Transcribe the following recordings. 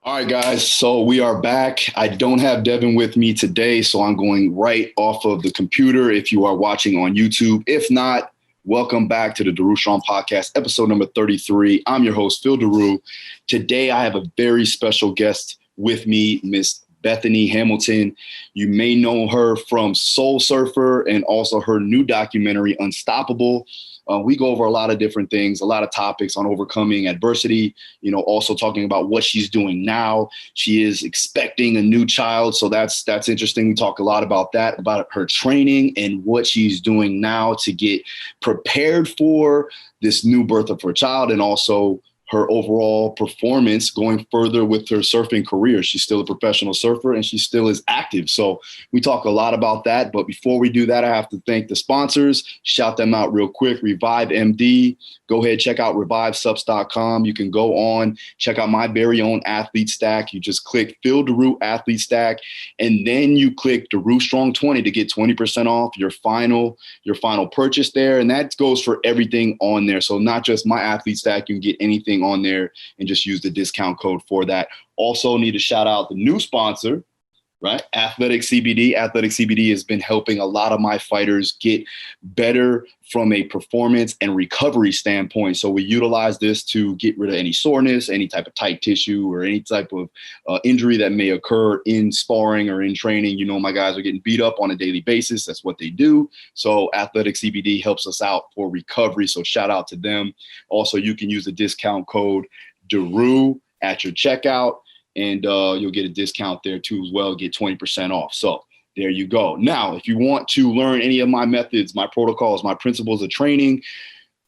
All right, guys. So we are back. I don't have Devin with me today, so I'm going right off of the computer if you are watching on YouTube. If not, welcome back to the Daru Strong Podcast, episode number 33. I'm your host, Phil Daru. Today, I have a very special guest with me, Miss Bethany Hamilton. You may know her from Soul Surfer and also her new documentary, Unstoppable. We go over a lot of different things, a lot of topics on overcoming adversity, also talking about what she's doing now. She is expecting a new child. So that's interesting. We talk a lot about that, about her training and what she's doing now to get prepared for this new birth of her child, and also her overall performance going further with her surfing career. She's still a professional surfer and she still is active. So we talk a lot about that. But before we do that, I have to thank the sponsors. Shout them out real quick. Revive MD. Go ahead, check out revivesubs.com. You can go on, check out my very own athlete stack. You just click Phil Daru athlete stack, and then you click Daru Strong 20 to get 20% off your final purchase there. And that goes for everything on there. So not just my athlete stack, you can get anything on there and just use the discount code for that. Also need to shout out the new sponsor, right? Athletic CBD. Athletic CBD has been helping a lot of my fighters get better from a performance and recovery standpoint. So we utilize this to get rid of any soreness, any type of tight tissue, or any type of injury that may occur in sparring or in training. My guys are getting beat up on a daily basis. That's what they do. So Athletic CBD helps us out for recovery. So shout out to them. Also, you can use the discount code Daru at your checkout, and you'll get a discount there too as well, get 20% off. So there you go. Now, if you want to learn any of my methods, my protocols, my principles of training,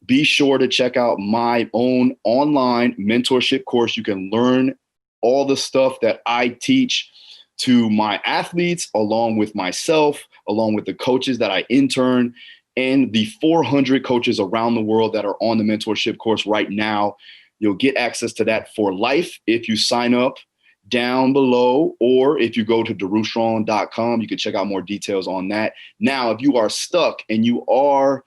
be sure to check out my own online mentorship course. You can learn all the stuff that I teach to my athletes, along with myself, along with the coaches that I intern, and the 400 coaches around the world that are on the mentorship course right now. You'll get access to that for life if you sign up down below, or if you go to darustrong.com, you can check out more details on that. Now, if you are stuck and you are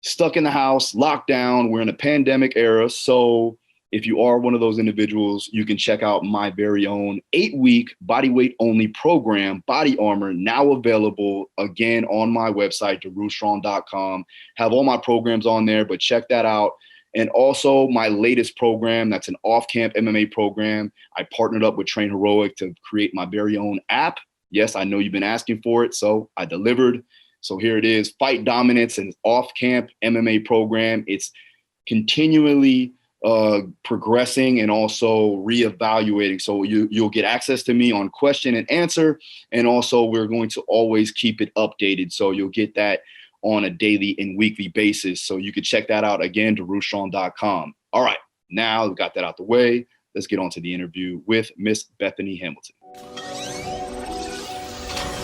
stuck in the house, locked down, we're in a pandemic era. So if you are one of those individuals, you can check out my very own 8-week body weight only program, Body Armor, now available again on my website, darustrong.com. Have all my programs on there, but check that out. And also my latest program, that's an off-camp MMA program. I partnered up with Train Heroic to create my very own app. Yes, I know you've been asking for it, so I delivered. So here it is, Fight Dominance, an off-camp MMA program. It's continually progressing and also reevaluating. So you'll get access to me on question and answer. And also we're going to always keep it updated. So you'll get that on a daily and weekly basis. So you can check that out again, darustrong.com. All right, now we got that out the way. Let's get on to the interview with Miss Bethany Hamilton.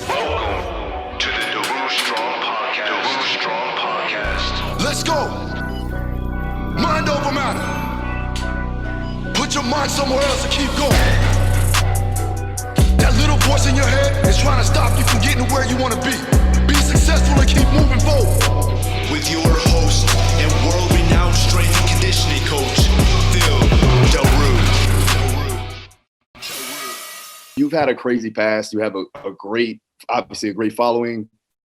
Welcome to the Daru Strong Podcast. Daru Strong Podcast. Let's go. Mind over matter. Put your mind somewhere else and keep going. That little voice in your head is trying to stop you from getting to where you want to be. Be successful and keep moving forward. With your host and world-renowned strength and conditioning coach, Phil Daru. You've had a crazy past. You have a great following,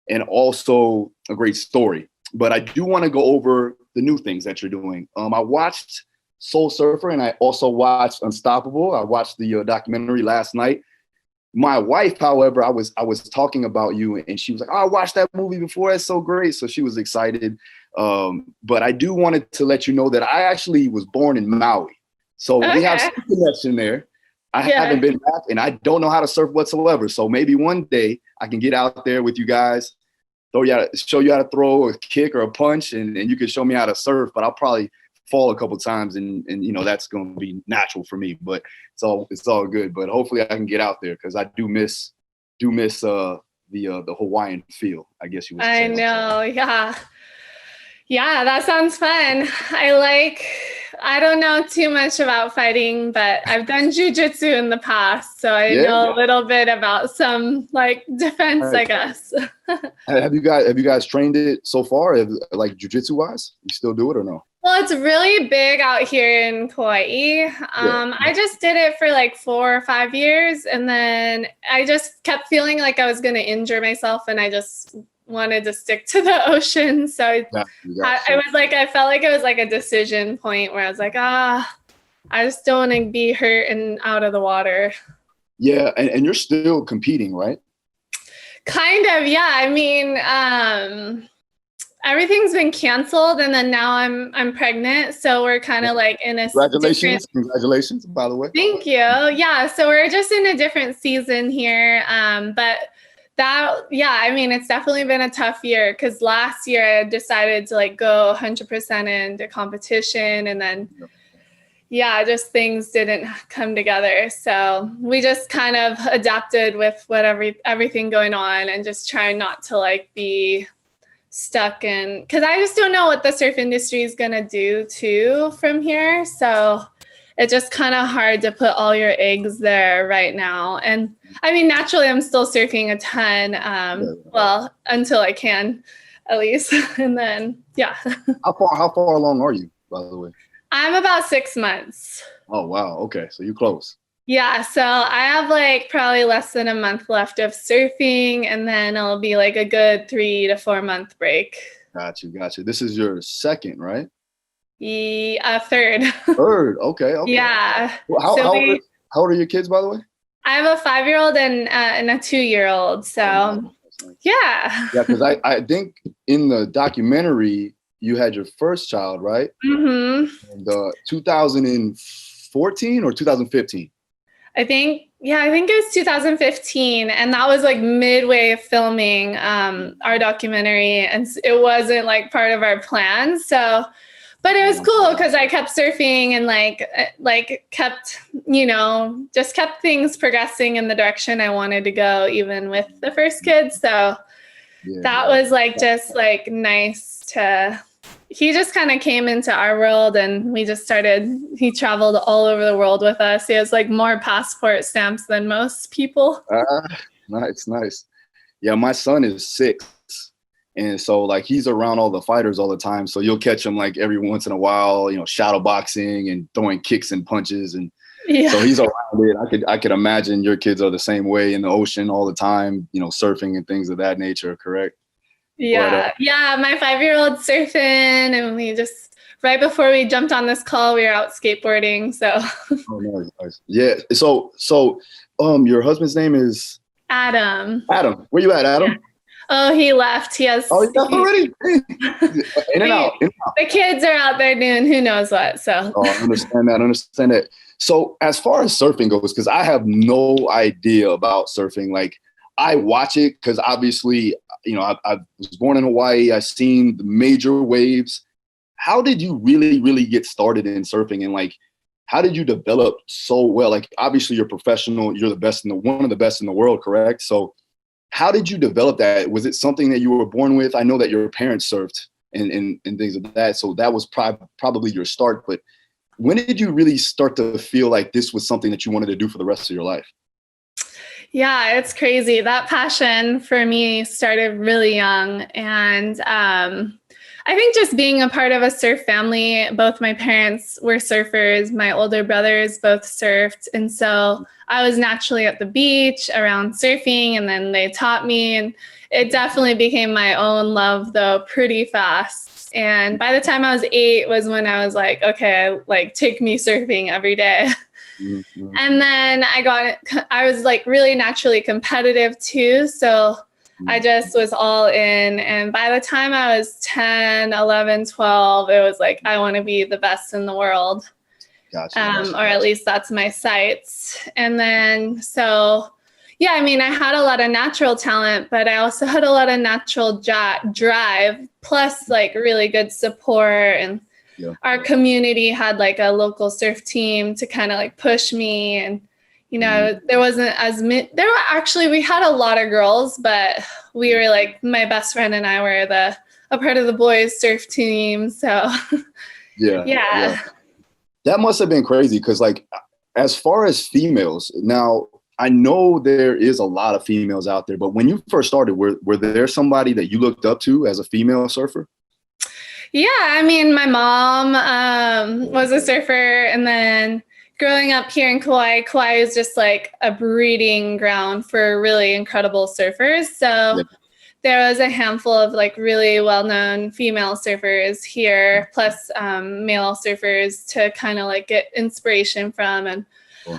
and also a great story. But I do want to go over the new things that you're doing. I watched Soul Surfer, and I also watched Unstoppable. I watched the documentary last night. My wife, however, I was talking about you, and she was like, "Oh, I watched that movie before. It's so great." So she was excited. But I do wanted to let you know that I actually was born in Maui. So we have some connection there. I haven't been back, and I don't know how to surf whatsoever. So maybe one day I can get out there with you guys, show you how to throw a kick or a punch, and you can show me how to surf. But I'll probably fall a couple times, and that's going to be natural for me. But it's all good. But hopefully I can get out there, because I do miss the Hawaiian feel, I guess you would say. I know, yeah, that sounds fun. I don't know too much about fighting, but I've done jujitsu in the past, so I know a little bit about some defense, I guess. Have you guys trained it so far, like jujitsu wise? You still do it or no? Well, it's really big out here in Kauai. I just did it for like 4 or 5 years, and then I just kept feeling like I was going to injure myself, and I just wanted to stick to the ocean. So I felt like it was like a decision point where I was like, I just don't want to be hurt and out of the water. Yeah, and you're still competing, right? Kind of, yeah. I mean, everything's been canceled, and then now I'm pregnant, so we're kind of like in a Congratulations, by the way. Thank you. Yeah, so we're just in a different season here, but I mean, it's definitely been a tough year because last year I decided to like go 100% into competition, and then just things didn't come together. So we just kind of adapted with everything going on, and just trying not to like be stuck in, because I just don't know what the surf industry is going to do too from here. So it's just kind of hard to put all your eggs there right now. And I mean, naturally, I'm still surfing a ton. Well, until I can, at least. And then, How far along are you, by the way? I'm about 6 months. Oh, wow. Okay. So you're close. Yeah. So I have like probably less than a month left of surfing, and then it'll be like a good 3 to 4 month break. Got you. This is your second, right? Third. Third. Okay. Yeah. Well, how old are your kids, by the way? I have a 5-year-old and a 2-year-old. So yeah. Yeah, because I think in the documentary you had your first child, right? Mm-hmm. And 2014 or 2015? I think it was 2015, and that was like midway of filming our documentary, and it wasn't like part of our plan. So, but it was cool because I kept surfing and like kept, just kept things progressing in the direction I wanted to go, even with the first kid. So that was like just like nice to. He just kind of came into our world, and he traveled all over the world with us. He has like more passport stamps than most people. Nice. Yeah, my son is 6. And so like he's around all the fighters all the time. So you'll catch him like every once in a while, shadow boxing and throwing kicks and punches. And so he's around it. I could imagine your kids are the same way in the ocean all the time, surfing and things of that nature, correct? Yeah. My 5-year-old surfing, and we just, right before we jumped on this call, we were out skateboarding. So. Oh, nice. Yeah. So, your husband's name is? Adam. Adam. Where you at, Adam? Yeah. Oh, he left. He left already? In and out. The kids are out there doing who knows what. So. Oh, I understand that. So as far as surfing goes, because I have no idea about surfing, like I watch it because obviously, I was born in Hawaii. I've seen the major waves. How did you really, really get started in surfing? And like, how did you develop so well? Like, obviously you're professional. You're one of the best in the world, correct? So how did you develop that? Was it something that you were born with? I know that your parents surfed and things like that. So that was probably your start. But when did you really start to feel like this was something that you wanted to do for the rest of your life? Yeah, it's crazy. That passion for me started really young. And I think just being a part of a surf family, both my parents were surfers, my older brothers both surfed. And so I was naturally at the beach around surfing, and then they taught me. And it definitely became my own love, though, pretty fast. And by the time I was 8 was when I was like, okay, like take me surfing every day. Mm-hmm. And then I was like really naturally competitive too. So I just was all in. And by the time I was 10, 11, 12, it was like, I want to be the best in the world. Gotcha. Or at least that's my sights. And then, so yeah, I mean, I had a lot of natural talent, but I also had a lot of natural drive, plus like really good support. And our community had like a local surf team to kind of like push me. And, there wasn't we had a lot of girls, but we were like, my best friend and I were a part of the boys surf team. So yeah. That must have been crazy. Cause like, as far as females now, I know there is a lot of females out there, but when you first started, were there somebody that you looked up to as a female surfer? Yeah, I mean, my mom was a surfer, and then growing up here in Kauai is just like a breeding ground for really incredible surfers. So there was a handful of like really well-known female surfers here, plus male surfers to kind of like get inspiration from. And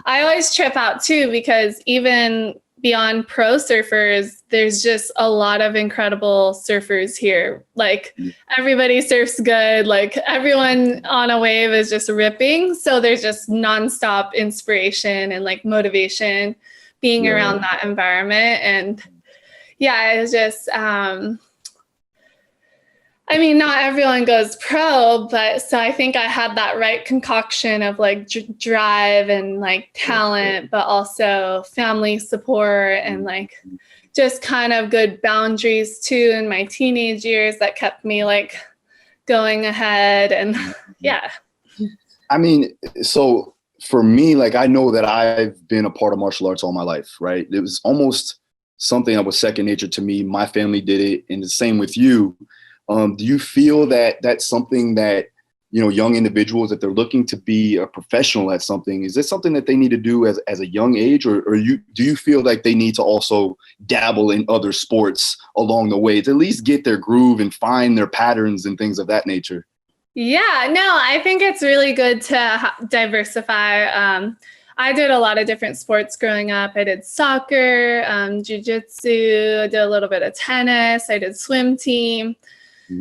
I always trip out too, because even beyond pro surfers, there's just a lot of incredible surfers here. Like everybody surfs good, like everyone on a wave is just ripping. So there's just nonstop inspiration and like motivation being around that environment. And yeah, it's just, I mean, not everyone goes pro, but so I think I had that right concoction of like drive and like talent, but also family support and like just kind of good boundaries too in my teenage years that kept me like going ahead. And yeah. I mean, so for me, like, I know that I've been a part of martial arts all my life, right? It was almost something that was second nature to me. My family did it, and the same with you. Do you feel that that's something that, you know, young individuals, that they're looking to be a professional at something, is this something that they need to do as a young age, or do you feel like they need to also dabble in other sports along the way to at least get their groove and find their patterns and things of that nature? Yeah, no, I think it's really good to diversify. I did a lot of different sports growing up. I did soccer, jiu-jitsu, I did a little bit of tennis, I did swim team.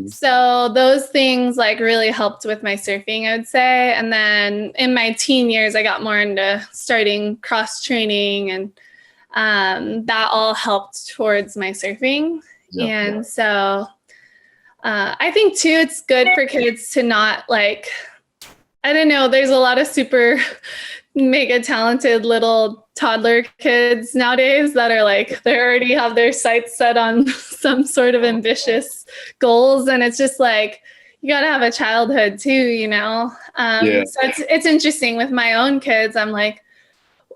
So those things like really helped with my surfing, I would say. And then in my teen years, I got more into starting cross training, and that all helped towards my surfing. And so I think too, it's good for kids to not like, I don't know, there's a lot of super mega talented little toddler kids nowadays that are like, they already have their sights set on some sort of ambitious goals. And it's just like, you got to have a childhood too, you know? So it's interesting with my own kids. I'm like,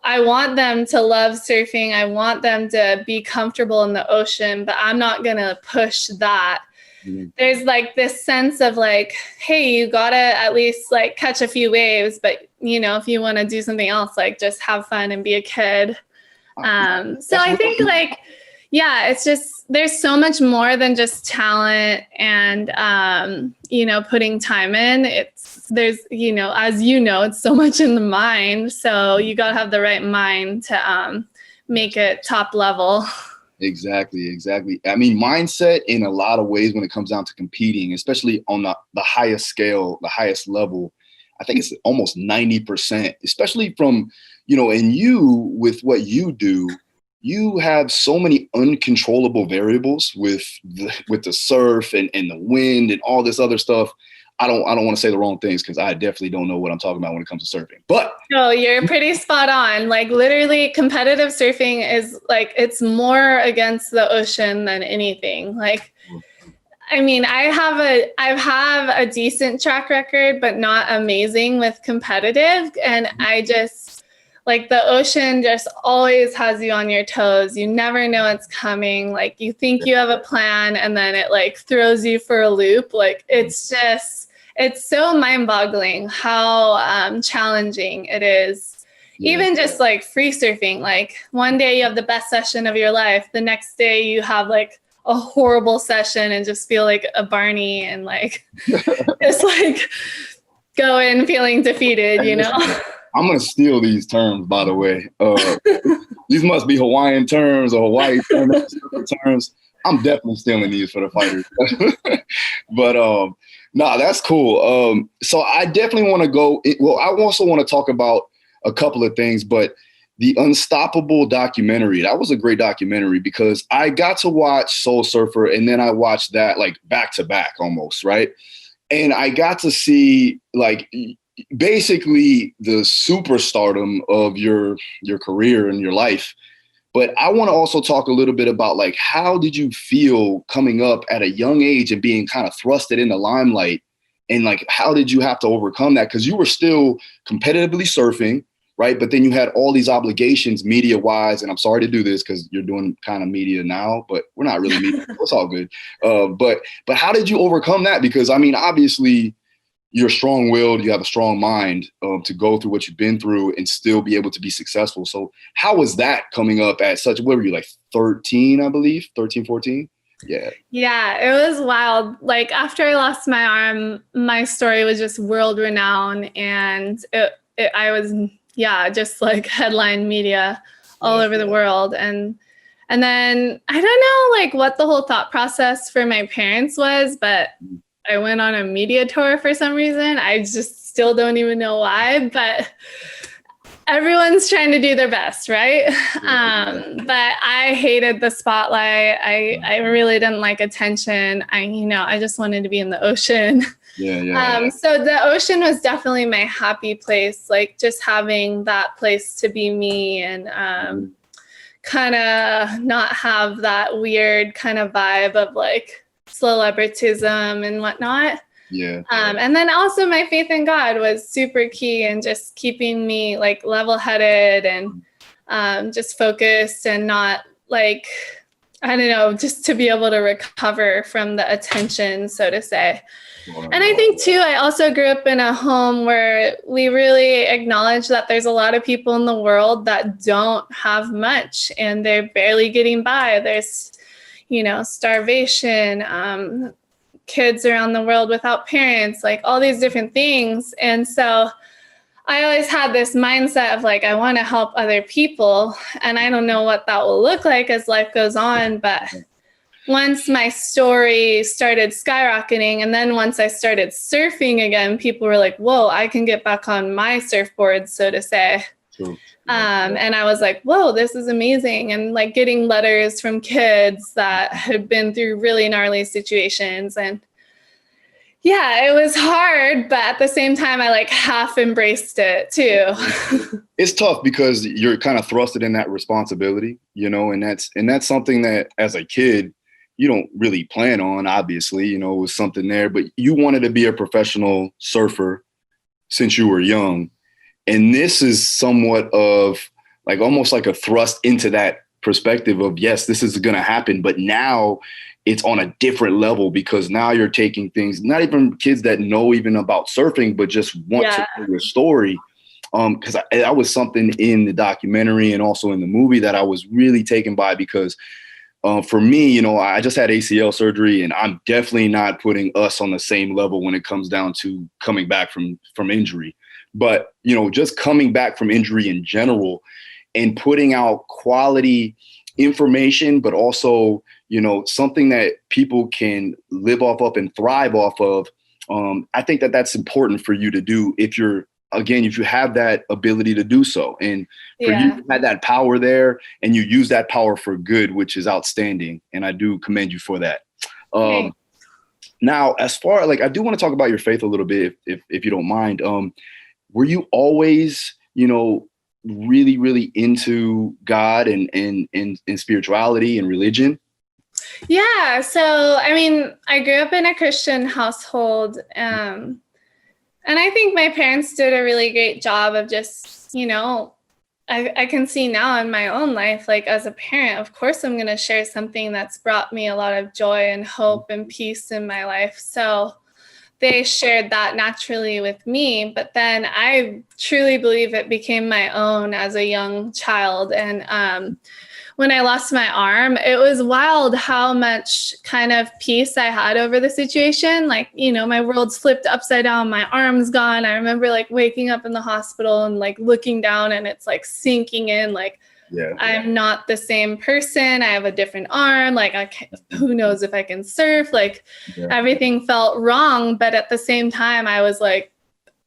I want them to love surfing. I want them to be comfortable in the ocean, but I'm not going to push that. There's like this sense of like, hey, you gotta at least like catch a few waves, but you know, if you want to do something else, like just have fun and be a kid. So I think like, yeah, it's just, there's so much more than just talent and, you know, putting time in. There's, you know, as you know, it's so much in the mind. So you gotta have the right mind to make it top level. Exactly. I mean, mindset in a lot of ways when it comes down to competing, especially on the highest scale, the highest level, I think it's almost 90%, especially from, you know, and you, with what you do, you have so many uncontrollable variables with the surf and the wind and all this other stuff. I don't want to say the wrong things because I definitely don't know what I'm talking about when it comes to surfing. But no, you're pretty spot on. Like literally competitive surfing is like, it's more against the ocean than anything. Like, I mean, I have a decent track record, but not amazing with competitive. And I just like the ocean just always has you on your toes. You never know what's coming. Like you think you have a plan and then it like throws you for a loop. Like it's so mind-boggling how challenging it is. Even just like free surfing, like one day you have the best session of your life. The next day you have like a horrible session and just feel like a Barney and like just like go in feeling defeated, you know? I'm going to steal these terms, by the way. These must be Hawaiian terms or Hawaii terms. I'm definitely stealing these for the fighters. But no, that's cool. So I definitely want to go. Well, I also want to talk about a couple of things, but the Unstoppable documentary, that was a great documentary because I got to watch Soul Surfer and then I watched that like back to back almost, right? And I got to see like basically the superstardom of your career and your life. But I want to also talk a little bit about like, how did you feel coming up at a young age and being kind of thrusted in the limelight? And like, how did you have to overcome that? Because you were still competitively surfing, right? But then you had all these obligations media wise, and I'm sorry to do this because you're doing kind of media now, but we're not really media. It's all good. But how did you overcome that? Because I mean, obviously you're strong-willed, you have a strong mind to go through what you've been through and still be able to be successful. So how was that coming up at such, what were you, like 13, I believe, 13, 14? Yeah. Yeah, it was wild. Like after I lost my arm, my story was just world renowned, and I was, just like headline media all over the world. And then I don't know like what the whole thought process for my parents was, but I went on a media tour for some reason. I just still don't even know why, but everyone's trying to do their best, right? But I hated the spotlight. I really didn't like attention. I just wanted to be in the ocean. So the ocean was definitely my happy place, like just having that place to be me and kind of not have that weird kind of vibe of like celebritism and whatnot. And then also my faith in God was super key and just keeping me like level-headed and just focused and not like, I don't know, just to be able to recover from the attention, so to say. And I think too, I also grew up in a home where we really acknowledge that there's a lot of people in the world that don't have much and they're barely getting by. There's, starvation, kids around the world without parents, like all these different things. And so I always had this mindset of like, I want to help other people. And I don't know what that will look like as life goes on. But once my story started skyrocketing, and then once I started surfing again, people were like, whoa, I can get back on my surfboard, so to say. And I was like, whoa, this is amazing. And like getting letters from kids that had been through really gnarly situations. And yeah, it was hard, but at the same time, I like half embraced it too. It's tough because you're kind of thrusted in that responsibility, and that's something that as a kid, you don't really plan on, obviously, it was something there, but you wanted to be a professional surfer since you were young. And this is somewhat of like almost like a thrust into that perspective of, yes, this is going to happen. But now it's on a different level because now you're taking things, not even kids that know even about surfing, but just want to know your story. Because that was something in the documentary and also in the movie that I was really taken by because for me, I just had ACL surgery and I'm definitely not putting us on the same level when it comes down to coming back from injury. But, just coming back from injury in general and putting out quality information, but also, something that people can live off of and thrive off of. I think that that's important for you to do if you have that ability to do so. And for you to have that power there and you use that power for good, which is outstanding. And I do commend you for that. Now, as far like, I do want to talk about your faith a little bit, if you don't mind. Were you always, really, really into God and spirituality and religion? Yeah. So, I mean, I grew up in a Christian household. And I think my parents did a really great job of just, I can see now in my own life, like as a parent, of course, I'm going to share something that's brought me a lot of joy and hope and peace in my life. So they shared that naturally with me, but then I truly believe it became my own as a young child. And when I lost my arm, it was wild how much kind of peace I had over the situation. Like, my world's flipped upside down, my arm's gone. I remember like waking up in the hospital and like looking down and it's like sinking in, like, I'm not the same person. I have a different arm. Like, who knows if I can surf? Like, everything felt wrong. But at the same time, I was like,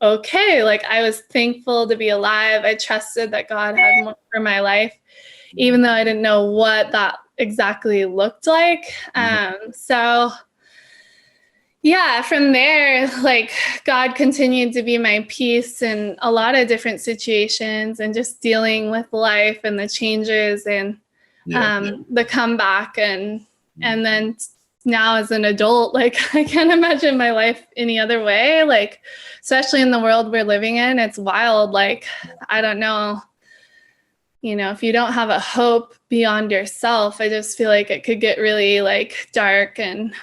okay, like I was thankful to be alive. I trusted that God had more for my life, even though I didn't know what that exactly looked like. So yeah, from there, like God continued to be my peace in a lot of different situations and just dealing with life and the changes and the comeback and then now as an adult, like I can't imagine my life any other way. Like, especially in the world we're living in, it's wild. Like, I don't know, if you don't have a hope beyond yourself, I just feel like it could get really like dark and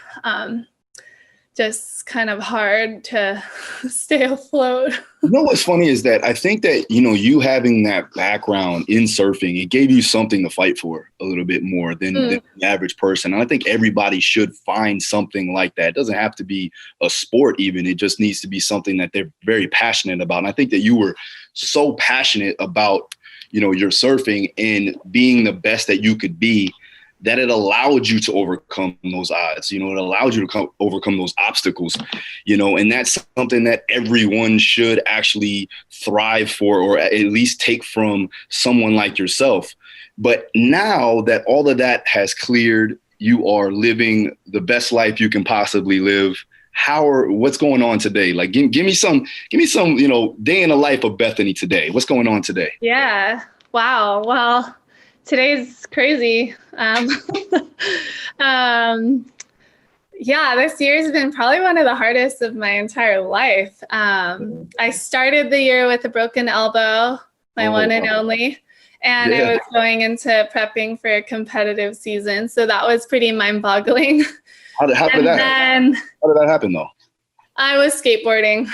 just kind of hard to stay afloat. What's funny is that I think that, you having that background in surfing, it gave you something to fight for a little bit more than the average person. And I think everybody should find something like that. It doesn't have to be a sport even. It just needs to be something that they're very passionate about. And I think that you were so passionate about, your surfing and being the best that you could be, that it allowed you to overcome those odds, it allowed you to overcome those obstacles, and that's something that everyone should actually thrive for, or at least take from someone like yourself. But now that all of that has cleared, you are living the best life you can possibly live. What's going on today? Like, give me some, day in the life of Bethany today. What's going on today? Yeah. Wow. Well, today's crazy. This year's been probably one of the hardest of my entire life. I started the year with a broken elbow, my one and only, and I was going into prepping for a competitive season. So that was pretty mind-boggling. How did that happen though? I was skateboarding.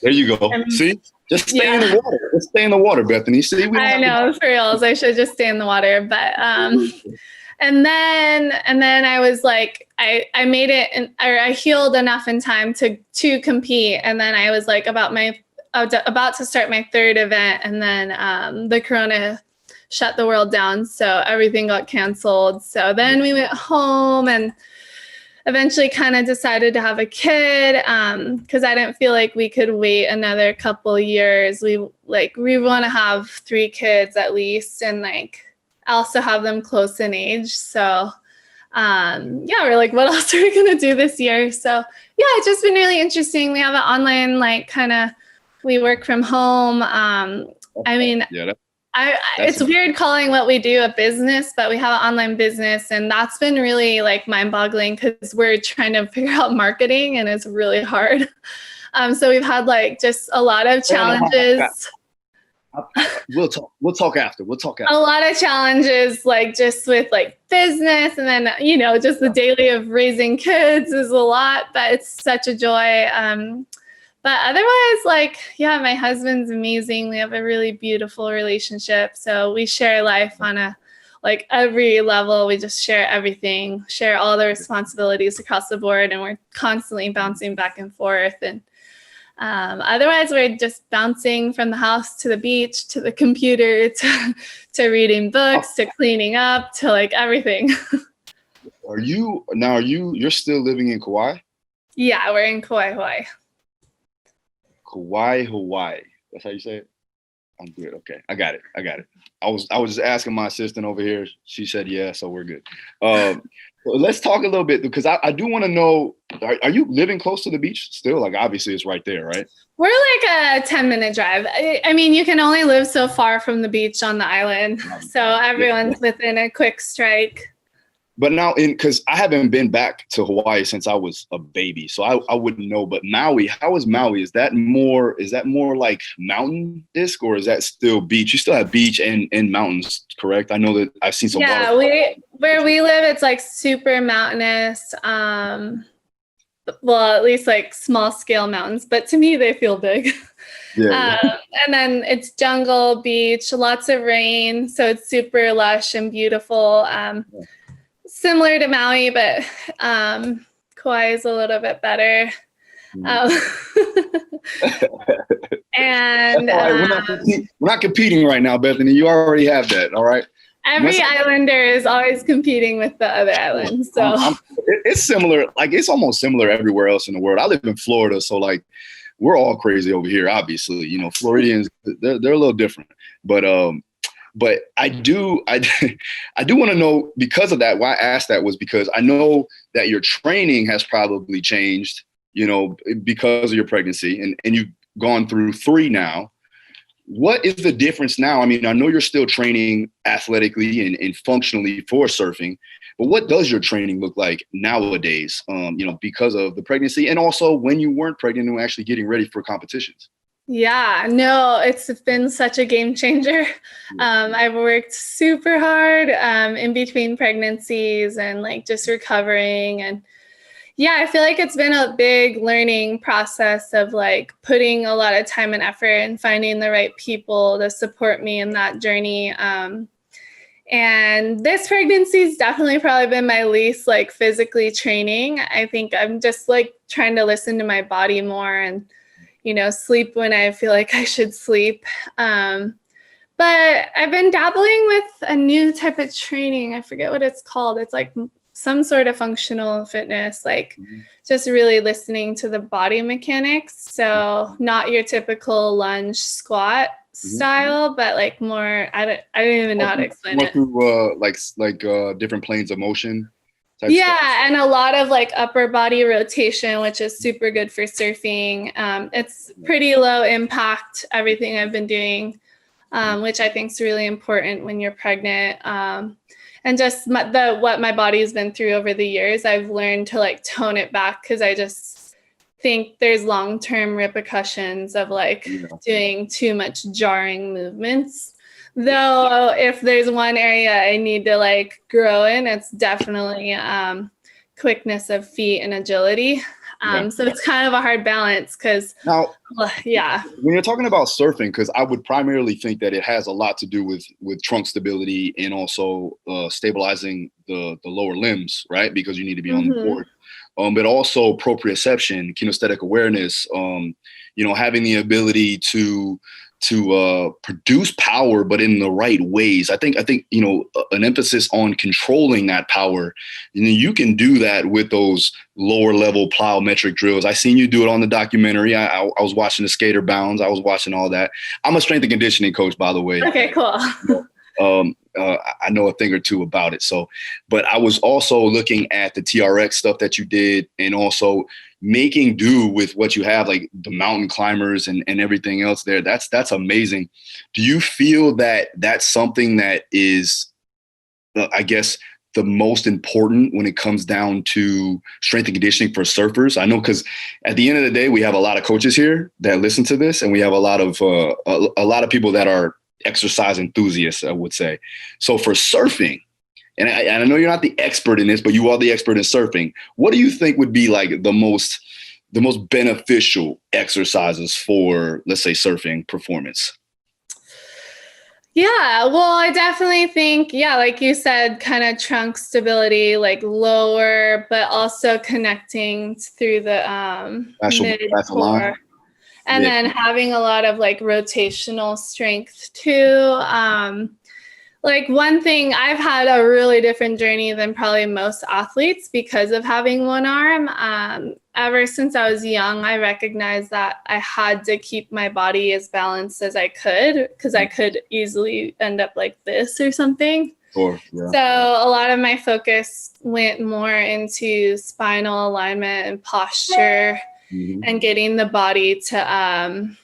There you go. See? Just stay in the water. Just stay in the water, Bethany. See, I know, for reals. I should just stay in the water. But and then I was like, I made it, I healed enough in time to compete. And then I was like about to start my third event, and then the corona shut the world down, so everything got canceled. So then we went home and eventually kind of decided to have a kid because I didn't feel like we could wait another couple years. We want to have 3 kids at least, and like also have them close in age. So we're like, what else are we gonna do this year? So it's just been really interesting. We have an online we work from home. It's weird calling what we do a business, but we have an online business, and that's been really like mind-boggling because we're trying to figure out marketing, and it's really hard. So we've had like just a lot of challenges. We'll talk after. A lot of challenges, like just with like business, and then just the daily of raising kids is a lot, but it's such a joy. But otherwise, my husband's amazing. We have a really beautiful relationship. So we share life on every level. We just share everything, share all the responsibilities across the board, and we're constantly bouncing back and forth. And otherwise, we're just bouncing from the house to the beach, to the computer, to reading books, to cleaning up, to everything. You're still living in Kauai? Yeah, we're in Kauai, Hawaii. Kauai, Hawaii. That's how you say it? I'm good. Okay. I got it. I was just asking my assistant over here. She said, yeah, so we're good. Let's talk a little bit, because I do want to know, are you living close to the beach still? Like, obviously it's right there, right? We're like a 10-minute drive. I mean, you can only live so far from the beach on the island. So everyone's within a quick strike. But now, because I haven't been back to Hawaii since I was a baby, so I wouldn't know. But Maui, how is Maui? Is that more like mountain-esque, or is that still beach? You still have beach and mountains, correct? I know that I've seen some. Yeah, where we live, it's like super mountainous. Well, at least like small scale mountains, but to me they feel big. Yeah. And then it's jungle, beach, lots of rain, so it's super lush and beautiful. Similar to Maui, but Kauai is a little bit better. And we're not competing right now, Bethany. You already have that, all right? Every islander is always competing with the other islands. So it's similar. Like, it's almost similar everywhere else in the world. I live in Florida, so like we're all crazy over here. Obviously, Floridians, they're a little different, but I do want to know, because of that, why I asked that was because I know that your training has probably changed, because of your pregnancy, and you've gone through 3 now. What is the difference now? I mean, I know you're still training athletically and functionally for surfing, But what does your training look like nowadays, because of the pregnancy and also when you weren't pregnant and actually getting ready for competitions? Yeah, no, it's been such a game changer. I've worked super hard in between pregnancies and like just recovering. And yeah, I feel like it's been a big learning process of like putting a lot of time and effort and finding the right people to support me in that journey. And this pregnancy's definitely probably been my least like physically training. I think I'm just like trying to listen to my body more and sleep when I feel like I should sleep. But I've been dabbling with a new type of training. I forget what it's called. It's like some sort of functional fitness, like just really listening to the body mechanics. So not your typical lunge squat style, but like more, I don't even know how to explain it. Through different planes of motion. Yeah, and a lot of like upper body rotation, which is super good for surfing. It's pretty low impact, everything I've been doing, which I think is really important when you're pregnant. And just what my body's been through over the years, I've learned to like tone it back because I just think there's long-term repercussions of like doing too much jarring movements. Though if there's one area I need to like grow in, it's definitely quickness of feet and agility. So it's kind of a hard balance because when you're talking about surfing, because I would primarily think that it has a lot to do with trunk stability and also stabilizing the lower limbs, right? Because you need to be on the board. But also proprioception, kinesthetic awareness, having the ability to produce power, but in the right ways. I think, an emphasis on controlling that power. You can do that with those lower level plyometric drills. I seen you do it on the documentary. I was watching the skater bounds. I was watching all that. I'm a strength and conditioning coach, by the way. Okay, cool. I know a thing or two about it. So, but I was also looking at the TRX stuff that you did and also making do with what you have, like the mountain climbers and everything else there. That's amazing. Do you feel that that's something that is, I guess, the most important when it comes down to strength and conditioning for surfers? I know, because at the end of the day, we have a lot of coaches here that listen to this, and we have a lot of people that are exercise enthusiasts, I would say. So for surfing, and I know you're not the expert in this, but you are the expert in surfing. What do you think would be like the most beneficial exercises for, let's say, surfing performance? Yeah, well, I definitely think, like you said, kind of trunk stability, like lower, but also connecting through the mid-core. And then having a lot of like rotational strength too. Like one thing, I've had a really different journey than probably most athletes because of having one arm. Ever since I was young, I recognized that I had to keep my body as balanced as I could because I could easily end up like this or something. Sure, yeah. So a lot of my focus went more into spinal alignment and posture. And getting the body to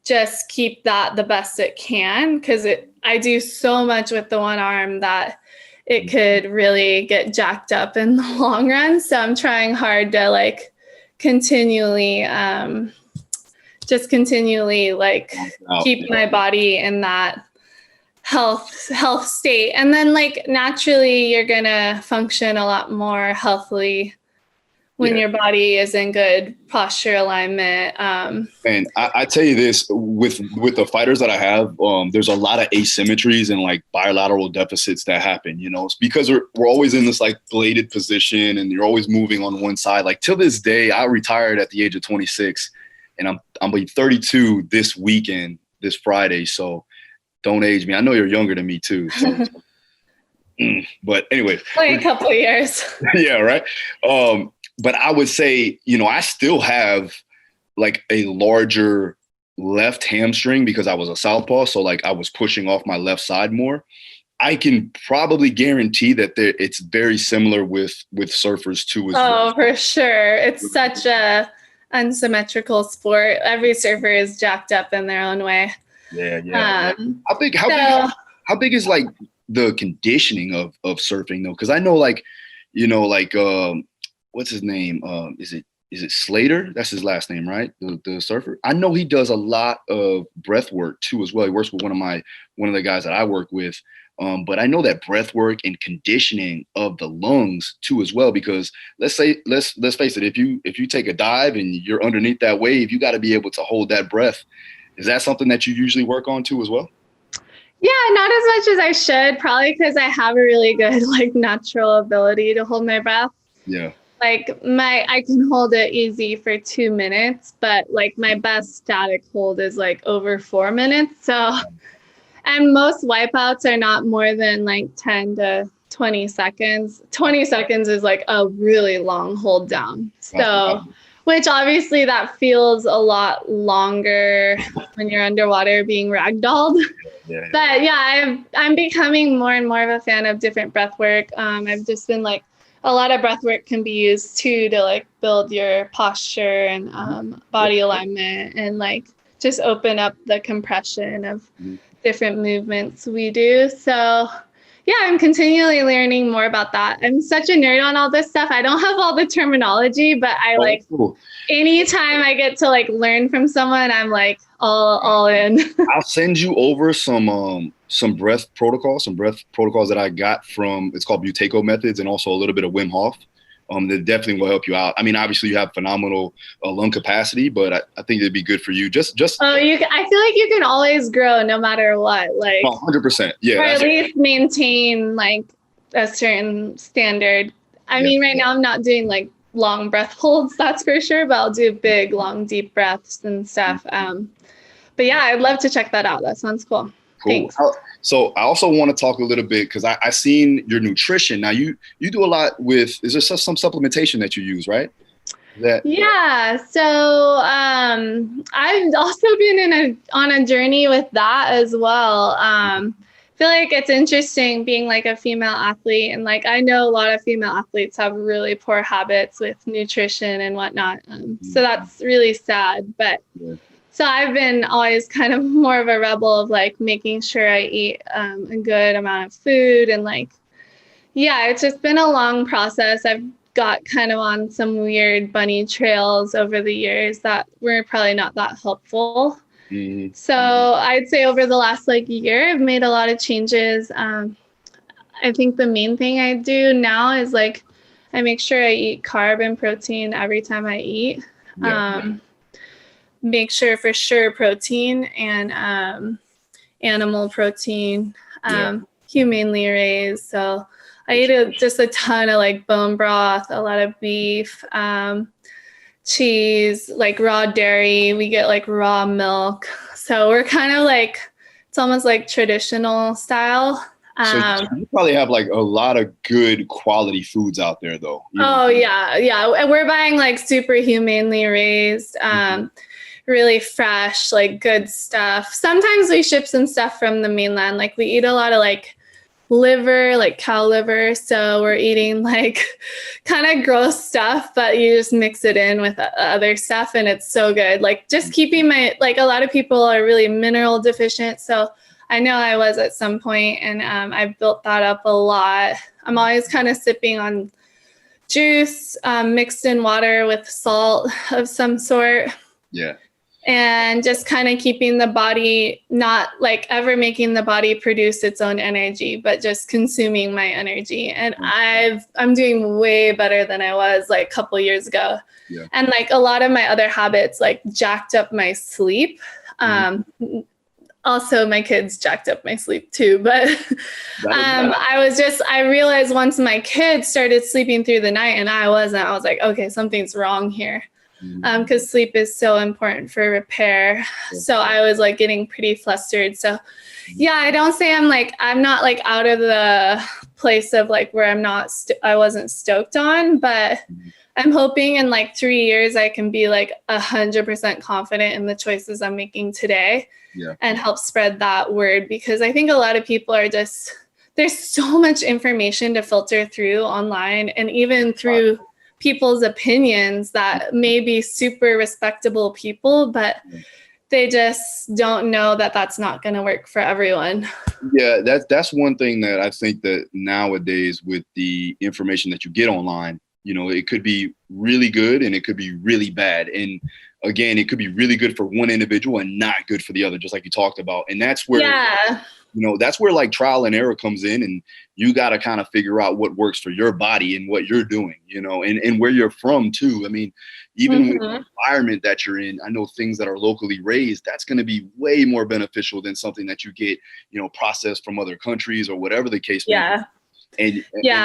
just keep that the best it can, because I do so much with the one arm that it could really get jacked up in the long run. So I'm trying hard to like continually like keep my body in that health state. And then like naturally you're gonna function a lot more healthily when your body is in good posture alignment. And I tell you this, with the fighters that I have, there's a lot of asymmetries and like bilateral deficits that happen, It's because we're always in this like bladed position and you're always moving on one side. Like till this day, I retired at the age of 26 and I'm 32 this weekend, this Friday. So don't age me. I know you're younger than me too. So. But anyway. Like a couple of years. Yeah, right. But I would say, I still have like a larger left hamstring because I was a southpaw. So like I was pushing off my left side more. I can probably guarantee that it's very similar with surfers too. Oh, for sure. It's such a unsymmetrical sport. Every surfer is jacked up in their own way. Yeah. How big is like the conditioning of surfing though? Because I know what's his name? Is it Slater? That's his last name, right? The surfer. I know he does a lot of breath work too as well. He works with one of the guys that I work with. But I know that breath work and conditioning of the lungs too as well, because let's face it, if you take a dive and you're underneath that wave, you got to be able to hold that breath. Is that something that you usually work on too as well? Yeah, not as much as I should, probably because I have a really good natural ability to hold my breath. Yeah. I can hold it easy for 2 minutes, but my best static hold is over 4 minutes. So, and most wipeouts are not more than 10 to 20 seconds. 20 seconds is a really long hold down. So, which obviously that feels a lot longer when you're underwater being ragdolled. Yeah. But yeah, I'm becoming more and more of a fan of different breath work. I've just been a lot of breath work can be used too to build your posture and body alignment and just open up the compression of different movements we do. So yeah, I'm continually learning more about that. I'm such a nerd on all this stuff. I don't have all the terminology, but I cool. Anytime I get to learn from someone, I'm all in. I'll send you over some breath protocols that I got from, it's called Buteyko methods, and also a little bit of Wim Hof. That definitely will help you out. I mean, obviously you have phenomenal lung capacity, but I think it'd be good for you. Just. Oh, I feel like you can always grow no matter what. 100%. Yeah. Or at least maintain a certain standard. I mean, right now I'm not doing long breath holds, that's for sure, but I'll do big, long, deep breaths and stuff. But yeah, I'd love to check that out. That sounds cool. Thanks. So I also want to talk a little bit, because I seen your nutrition. Now you do a lot with, is there some supplementation that you use, right? Yeah. So I've also been on a journey with that as well. I feel like it's interesting being a female athlete, and I know a lot of female athletes have really poor habits with nutrition and whatnot. So that's really sad. But so I've been always kind of more of a rebel of making sure I eat a good amount of food, and it's just been a long process. I've got kind of on some weird bunny trails over the years that were probably not that helpful. Mm-hmm. So I'd say over the last year, I've made a lot of changes. I think the main thing I do now is I make sure I eat carb and protein every time I eat. Make sure for sure protein and animal protein, humanely raised. So I eat just a ton of bone broth, a lot of beef, cheese, raw dairy. We get raw milk. So we're kind of it's almost traditional style. So you probably have a lot of good quality foods out there though. Yeah. We're buying super humanely raised, really fresh, good stuff. Sometimes we ship some stuff from the mainland. We eat a lot of liver, cow liver. So we're eating kind of gross stuff, but you just mix it in with other stuff and it's so good. Just keeping my, a lot of people are really mineral deficient. So I know I was at some point, and I've built that up a lot. I'm always kind of sipping on juice mixed in water with salt of some sort. Yeah. And just kind of keeping the body, not ever making the body produce its own energy, but just consuming my energy. And I'm doing way better than I was a couple years ago. Yeah. And a lot of my other habits jacked up my sleep. Also my kids jacked up my sleep too. But I realized once my kids started sleeping through the night and I wasn't, I was okay, something's wrong here. Because sleep is so important for repair. So I was getting pretty flustered. So yeah, I don't say I'm not out of the place of where I wasn't stoked on, but I'm hoping in 3 years I can be 100% confident in the choices I'm making today and help spread that word, because I think a lot of people are just, there's so much information to filter through online and even through people's opinions that may be super respectable people, but they just don't know that that's not going to work for everyone. Yeah, that's one thing that I think that nowadays with the information that you get online, it could be really good and it could be really bad. And again, it could be really good for one individual and not good for the other, just like you talked about. And that's where, that's where like trial and error comes in, and you got to kind of figure out what works for your body and what you're doing, and where you're from too. I mean, even with the environment that you're in, I know things that are locally raised, that's going to be way more beneficial than something that you get, processed from other countries or whatever the case may be. And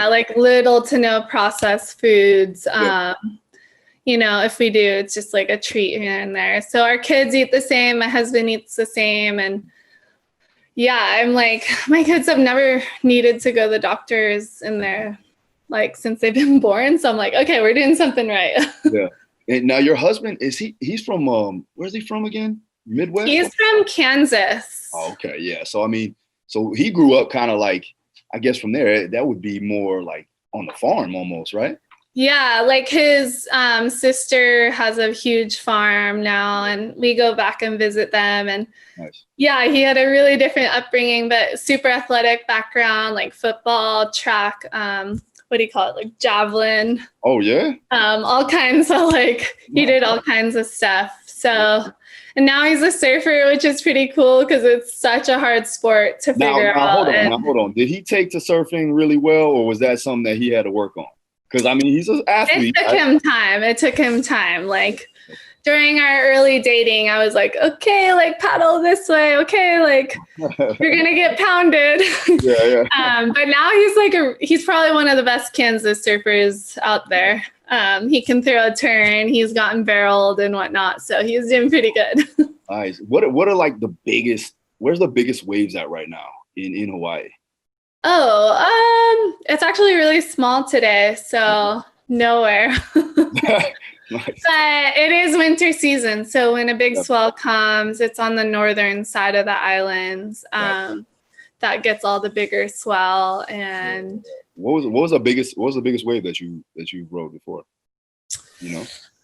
like little to no processed foods. If we do, it's just like a treat here and there. So our kids eat the same. My husband eats the same. And I'm like, my kids have never needed to go to the doctors in their, like, since they've been born. So I'm like, okay, we're doing something right. Yeah. And now your husband, he's from, where's he from again? Midwest? He's from Kansas. Oh, okay. Yeah. So, I mean, so he grew up kind of like, I guess from there, that would be more like on the farm almost, right? Yeah, like his sister has a huge farm now, and we go back and visit them. And nice. Yeah, he had a really different upbringing, but super athletic background, like football, track, what do you call it? Like javelin. Oh, yeah? All kinds of he did all kinds of stuff. So, and now he's a surfer, which is pretty cool because it's such a hard sport to figure out. Hold on. Did he take to surfing really well, or was that something that he had to work on? Because, I mean, he's an athlete. It took him time. Like during our early dating, I was like, okay, like paddle this way. Okay, like you're going to get pounded. Yeah. But now he's probably one of the best Kansas surfers out there. He can throw a turn. He's gotten barreled and whatnot. So he's doing pretty good. Nice. What are like where's the biggest waves at right now in Hawaii? It's actually really small today, so nowhere. Nice. But it is winter season, so when a big swell comes, it's on the northern side of the islands. That gets all the bigger swell. And what was the biggest wave that you rode before?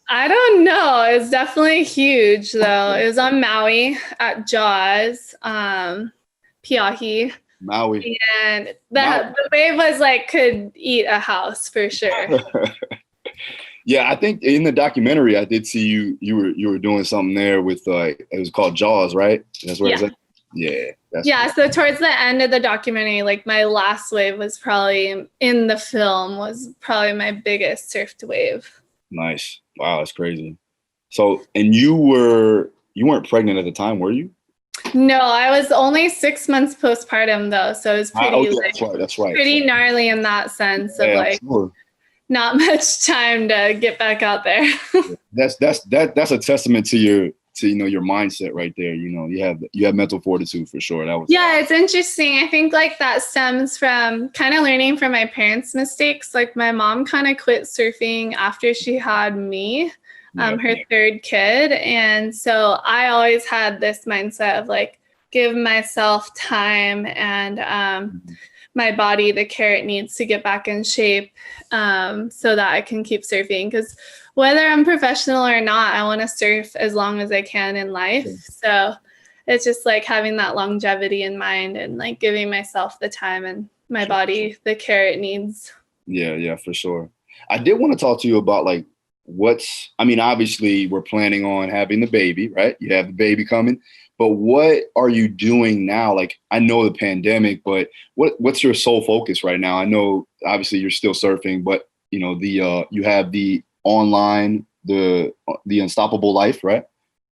I don't know. It's definitely huge though. It was on Maui at Jaws, Piahi. Maui. And the wave was like could eat a house for sure. Yeah, I think in the documentary I did see you were doing something there with it was called Jaws, right? That's where it's at? Yeah. So towards the end of the documentary, like my last wave was probably in the film was probably my biggest surfed wave. Nice. Wow, that's crazy. So, and you weren't pregnant at the time, were you? No, I was only 6 months postpartum though, so it was pretty that's right. Pretty gnarly in that sense of not much time to get back out there. That's a testament to your mindset right there. You have mental fortitude for sure. It's interesting. I think like that stems from kind of learning from my parents' mistakes. Like my mom kind of quit surfing after she had me. Her third kid. And so I always had this mindset of like, give myself time and my body the care it needs to get back in shape so that I can keep surfing. Because whether I'm professional or not, I want to surf as long as I can in life. So it's just like having that longevity in mind and like giving myself the time and my body the care it needs. Yeah, for sure. I did want to talk to you about like, obviously we're planning on having the baby, right? You have the baby coming, but what are you doing now? Like, I know the pandemic, but what's your sole focus right now? I know obviously you're still surfing, but you have the online, the Unstoppable Life, right?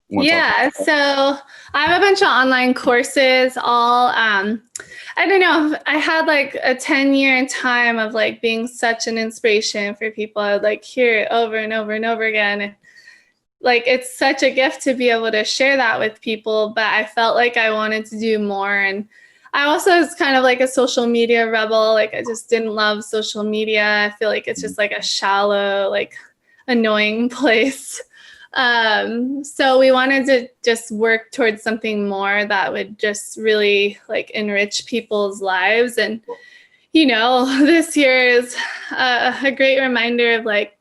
Yeah, so I have a bunch of online courses, all, I don't know, I had like a 10-year time of like being such an inspiration for people. I would like hear it over and over and over again. Like, it's such a gift to be able to share that with people, but I felt like I wanted to do more. And I also was kind of like a social media rebel. Like, I just didn't love social media. I feel like it's just like a shallow, like annoying place. So we wanted to just work towards something more that would just really like enrich people's lives. And, this year is a great reminder of like,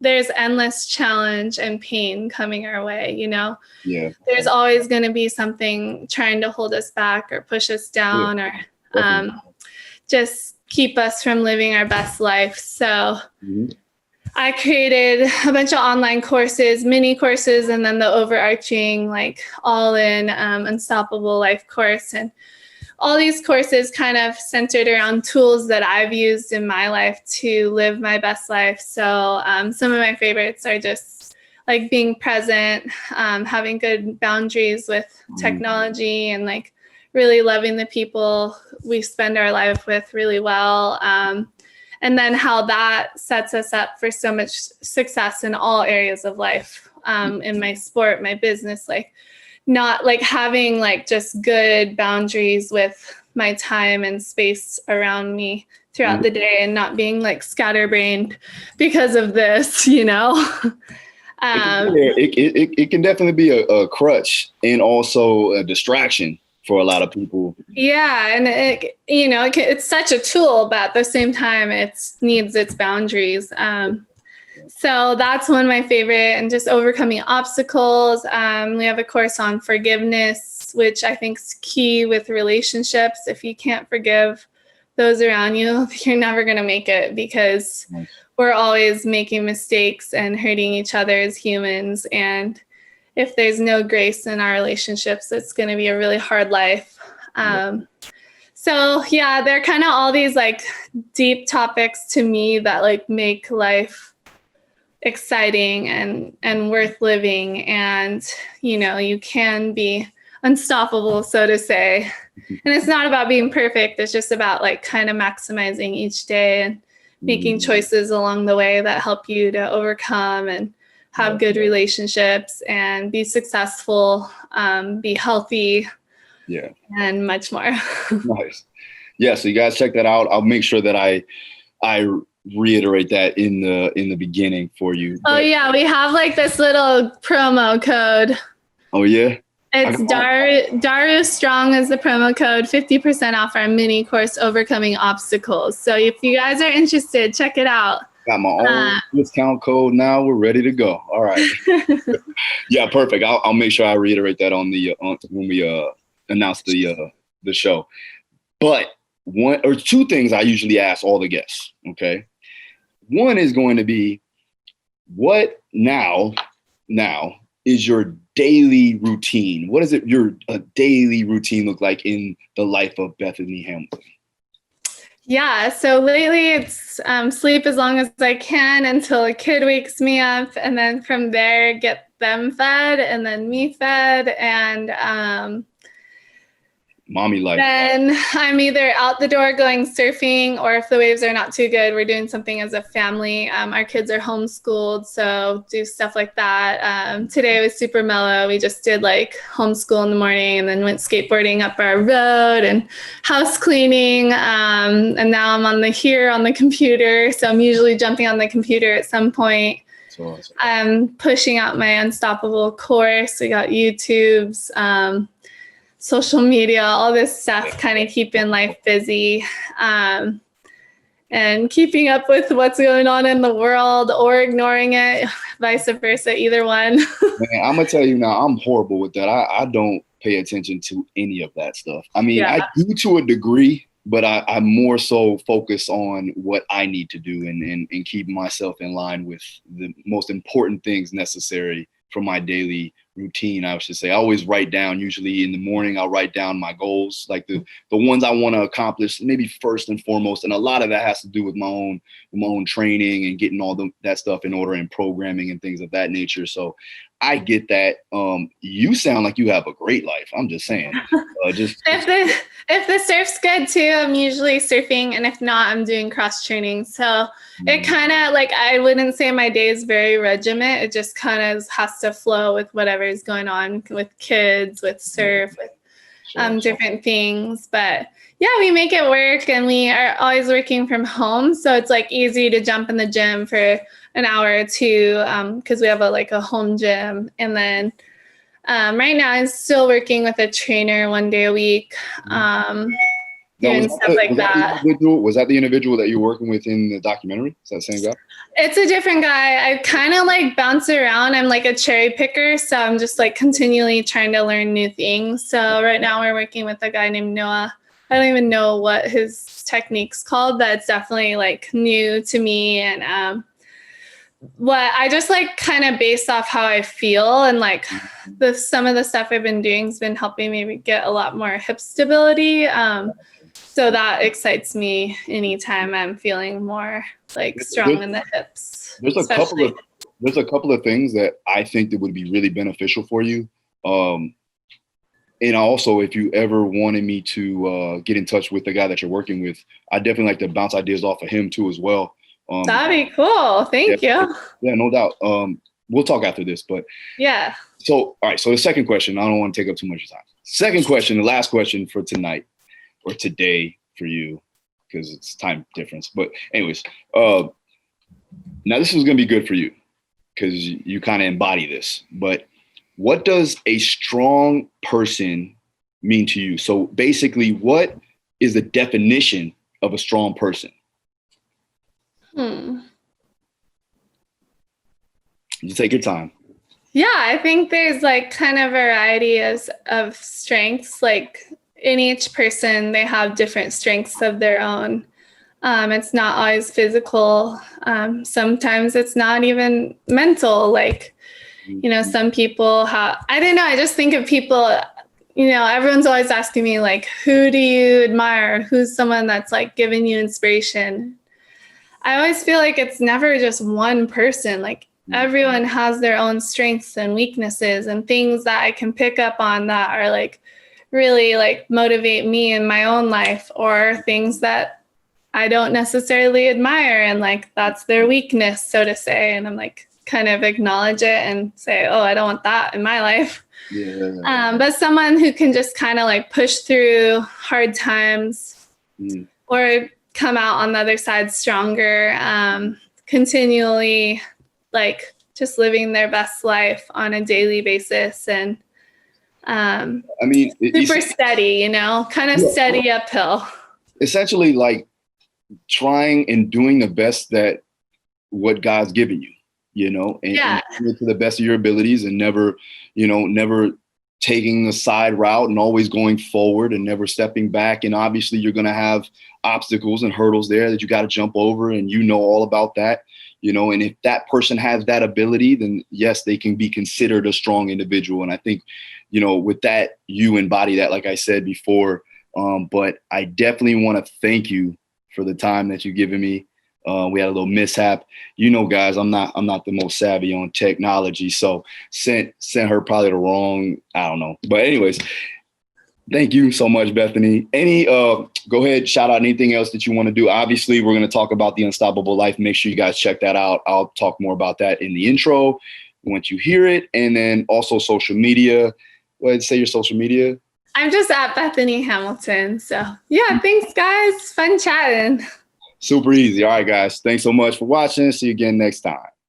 there's endless challenge and pain coming our way, you know? Yeah. There's always going to be something trying to hold us back or push us down or just keep us from living our best life. So I created a bunch of online courses, mini courses, and then the overarching, like all in Unstoppable Life course. And all these courses kind of centered around tools that I've used in my life to live my best life. So some of my favorites are just like being present, having good boundaries with technology, and like really loving the people we spend our life with really well. And then how that sets us up for so much success in all areas of life, in my sport, my business, like not like having like just good boundaries with my time and space around me throughout the day, and not being like scatterbrained because of this, you know? It can definitely be a crutch and also a distraction for a lot of people. Yeah. And it's such a tool, but at the same time, it needs its boundaries. So that's one of my favorite, and just overcoming obstacles. We have a course on forgiveness, which I think is key with relationships. If you can't forgive those around you, you're never going to make it, because we're always making mistakes and hurting each other as humans. And if there's no grace in our relationships, it's going to be a really hard life. So yeah, they're kind of all these like deep topics to me that like make life exciting and worth living. And, you can be unstoppable, so to say. And it's not about being perfect. It's just about like kind of maximizing each day and making choices along the way that help you to overcome and have good relationships and be successful, be healthy, and much more. Nice. Yeah. So you guys check that out. I'll make sure that I reiterate that in the beginning for you. Oh yeah, we have like this little promo code. Oh yeah. It's Daru Strong is the promo code, 50% off our mini course, Overcoming Obstacles. So if you guys are interested, check it out. Got my own discount code now. We're ready to go. All right. Yeah, perfect. I'll make sure I reiterate that on when we announce the show. But one or two things I usually ask all the guests. Okay. One is going to be, what now is your daily routine? What does your daily routine look like in the life of Bethany Hamilton? Yeah, so lately it's sleep as long as I can until a kid wakes me up, and then from there get them fed and then me fed, and mommy life. Then I'm either out the door going surfing, or if the waves are not too good, we're doing something as a family. Our kids are homeschooled, so do stuff like that. Today was super mellow. We just did like homeschool in the morning, and then went skateboarding up our road and house cleaning. And now I'm on the computer. So I'm usually jumping on the computer at some point. Awesome. I'm pushing out my Unstoppable course. We got YouTube's, social media, all this stuff, kind of keeping life busy, and keeping up with what's going on in the world, or ignoring it, vice versa, either one. Man, I'm gonna tell you now, I'm horrible with that. I don't pay attention to any of that stuff. I mean, I do to a degree, but I'm more so focused on what I need to do and keep myself in line with the most important things necessary for my daily routine, I should say. I always write down, usually in the morning, I'll write down my goals, like the ones I want to accomplish, maybe first and foremost. And a lot of that has to do with my own training and getting all that stuff in order, and programming and things of that nature. So I get that. You sound like you have a great life. I'm just saying. If the surf's good too, I'm usually surfing, and if not, I'm doing cross training. So it kind of like, I wouldn't say my day is very regiment. It just kind of has to flow with whatever is going on with kids, with surf, with different things. But yeah, we make it work, and we are always working from home. So it's like easy to jump in the gym for an hour or two, because we have a home gym. And then right now I'm still working with a trainer one day a week. doing stuff like that. Was that the individual that you're working with in the documentary? Is that the same guy? It's a different guy. I kind of like bounce around. I'm like a cherry picker. So I'm just like continually trying to learn new things. So right now we're working with a guy named Noah. I don't even know what his technique's called, but it's definitely like new to me. And what I just like kind of based off how I feel, and like some of the stuff I've been doing has been helping me get a lot more hip stability. So that excites me anytime I'm feeling more like strong in the hips. There's a couple of things that I think that would be really beneficial for you. And also, if you ever wanted me to get in touch with the guy that you're working with, I definitely like to bounce ideas off of him too as well. That'd be cool. Thank you. Yeah, no doubt. We'll talk after this, but yeah. So, all right. So the second question, I don't want to take up too much time. Second question, the last question for tonight or today for you, because it's time difference. But anyways, now this is going to be good for you because you kind of embody this. But what does a strong person mean to you? So basically, what is the definition of a strong person? You take your time. Yeah, I think there's like kind of varieties of strengths. Like in each person, they have different strengths of their own. It's not always physical. Sometimes it's not even mental. Like, you know, some people have, I don't know, I just think of people, you know, everyone's always asking me like, who do you admire? Who's someone that's like giving you inspiration? I always feel like it's never just one person. Like everyone has their own strengths and weaknesses and things that I can pick up on that are like really like motivate me in my own life, or things that I don't necessarily admire. And like, that's their weakness, so to say. And I'm like, kind of acknowledge it and say, oh, I don't want that in my life. Yeah. But someone who can just kind of like push through hard times or come out on the other side stronger, continually like just living their best life on a daily basis. And I mean, super steady, you know, kind of steady uphill. Essentially like trying and doing the best that what God's given you, you know, and to the best of your abilities, and never taking the side route and always going forward and never stepping back. And obviously you're going to have obstacles and hurdles there that you got to jump over, and you know all about that, you know, and if that person has that ability, then yes, they can be considered a strong individual. And I think, you know, with that, you embody that, like I said before, but I definitely want to thank you for the time that you've given me. We had a little mishap, you know, guys, I'm not the most savvy on technology. So sent her probably the wrong, I don't know. But anyways, thank you so much, Bethany. Go ahead, shout out anything else that you want to do. Obviously, we're going to talk about The Unstoppable Life. Make sure you guys check that out. I'll talk more about that in the intro once you hear it. And then also social media. Go ahead and say your social media. I'm just at Bethany Hamilton. So yeah, thanks guys. Fun chatting. Super easy. All right, guys. Thanks so much for watching. See you again next time.